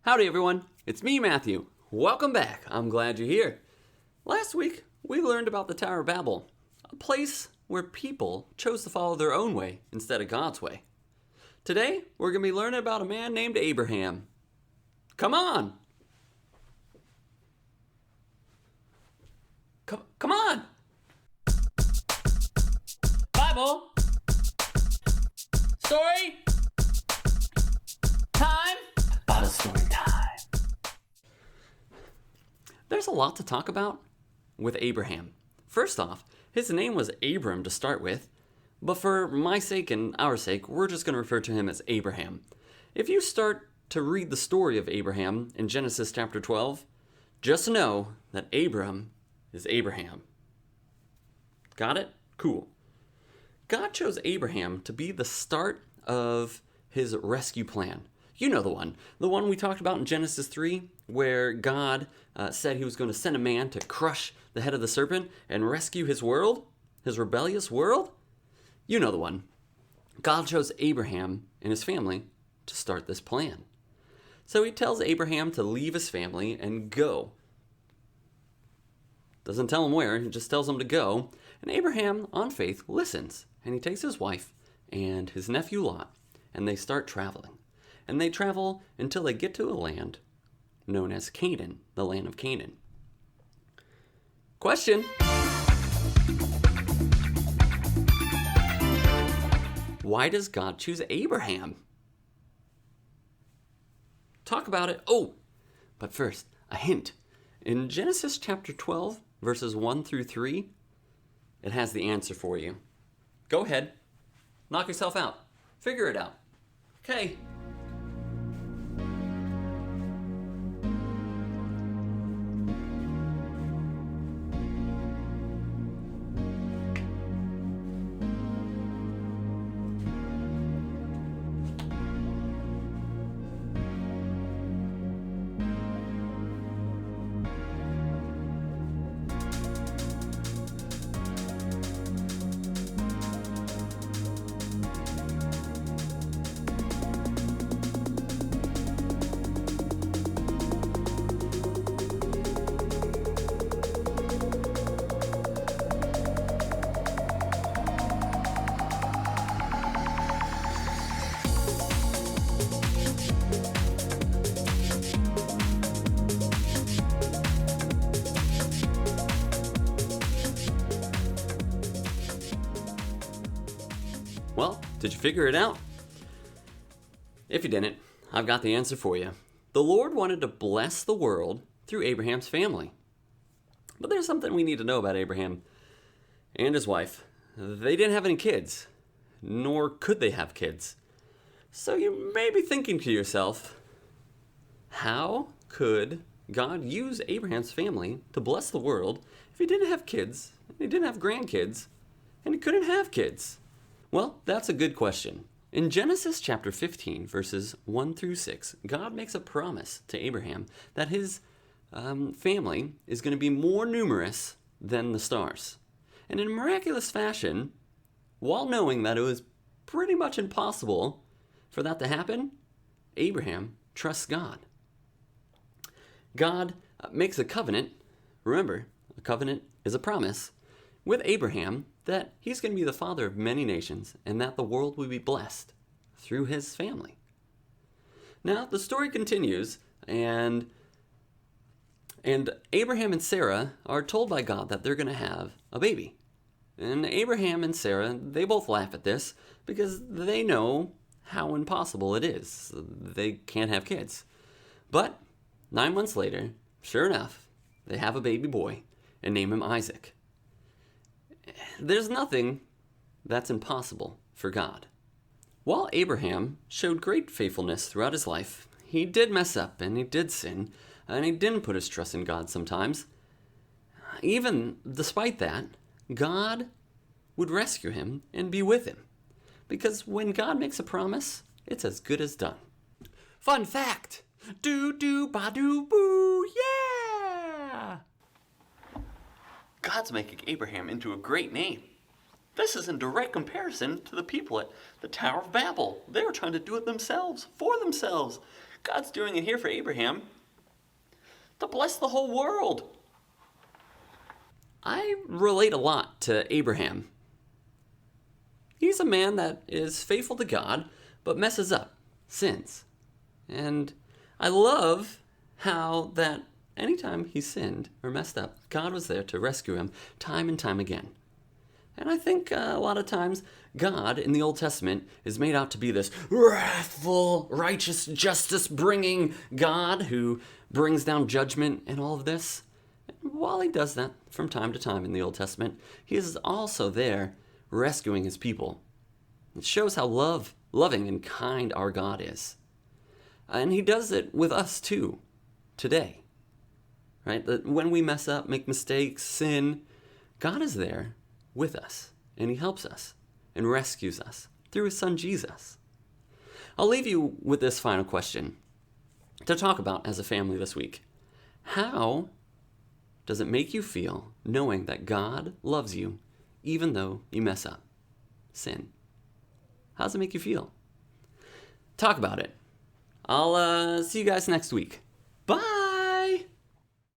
Howdy everyone, it's me Matthew. Welcome back, I'm glad you're here. Last week, we learned about the Tower of Babel, a place where people chose to follow their own way instead of God's way. Today, we're going to be learning about a man named Abraham. Come on! Come on! Bible! Story! Time! Bible story time. There's a lot to talk about with Abraham. First off, his name was Abram to start with, but for my sake and our sake, we're just going to refer to him as Abraham. If you start to read the story of Abraham in Genesis chapter 12, just know that Abram is Abraham. Got it? Cool. God chose Abraham to be the start of his rescue plan. You know the one we talked about in Genesis 3, where God said he was going to send a man to crush the head of the serpent and rescue his world, his rebellious world. You know the one. God chose Abraham and his family to start this plan. So he tells Abraham to leave his family and go. Doesn't tell him where, he just tells him to go. And Abraham, on faith, listens. And he takes his wife and his nephew Lot, and they start traveling. And they travel until they get to a land known as Canaan, the land of Canaan. Question. Why does God choose Abraham? Talk about it. Oh, but first, a hint. In Genesis chapter 12, verses 1 through 3, it has the answer for you. Go ahead. Knock yourself out. Figure it out. Okay. Well, did you figure it out? If you didn't, I've got the answer for you. The Lord wanted to bless the world through Abraham's family. But there's something we need to know about Abraham and his wife. They didn't have any kids, nor could they have kids. So you may be thinking to yourself, how could God use Abraham's family to bless the world if he didn't have kids, he didn't have grandkids, and he couldn't have kids? Well, that's a good question. In Genesis chapter 15, verses 1 through 6, God makes a promise to Abraham that his family is going to be more numerous than the stars. And in miraculous fashion, while knowing that it was pretty much impossible for that to happen, Abraham trusts God. God makes a covenant. Remember, a covenant is a promise with Abraham that he's going to be the father of many nations and that the world will be blessed through his family. Now, the story continues, and Abraham and Sarah are told by God that they're going to have a baby. And Abraham and Sarah, they both laugh at this because they know how impossible it is. They can't have kids. But 9 months later, sure enough, they have a baby boy and name him Isaac. There's nothing that's impossible for God. While Abraham showed great faithfulness throughout his life, he did mess up and he did sin, and he didn't put his trust in God sometimes. Even despite that, God would rescue him and be with him. Because when God makes a promise, it's as good as done. Fun fact! Do-do-ba-do-boo, yeah! God's making Abraham into a great name. This is in direct comparison to the people at the Tower of Babel. They were trying to do it themselves, for themselves. God's doing it here for Abraham to bless the whole world. I relate a lot to Abraham. He's a man that is faithful to God, but messes up, sins. And I love how that anytime he sinned or messed up, God was there to rescue him time and time again. And I think a lot of times God in the Old Testament is made out to be this wrathful, righteous, justice-bringing God who brings down judgment and all of this. And while he does that from time to time in the Old Testament, he is also there rescuing his people. It shows how loving and kind our God is. And he does it with us too, today. Right? That when we mess up, make mistakes, sin, God is there with us, and he helps us and rescues us through his son Jesus. I'll leave you with this final question to talk about as a family this week. How does it make you feel knowing that God loves you even though you mess up, sin? How does it make you feel? Talk about it. I'll see you guys next week. Bye!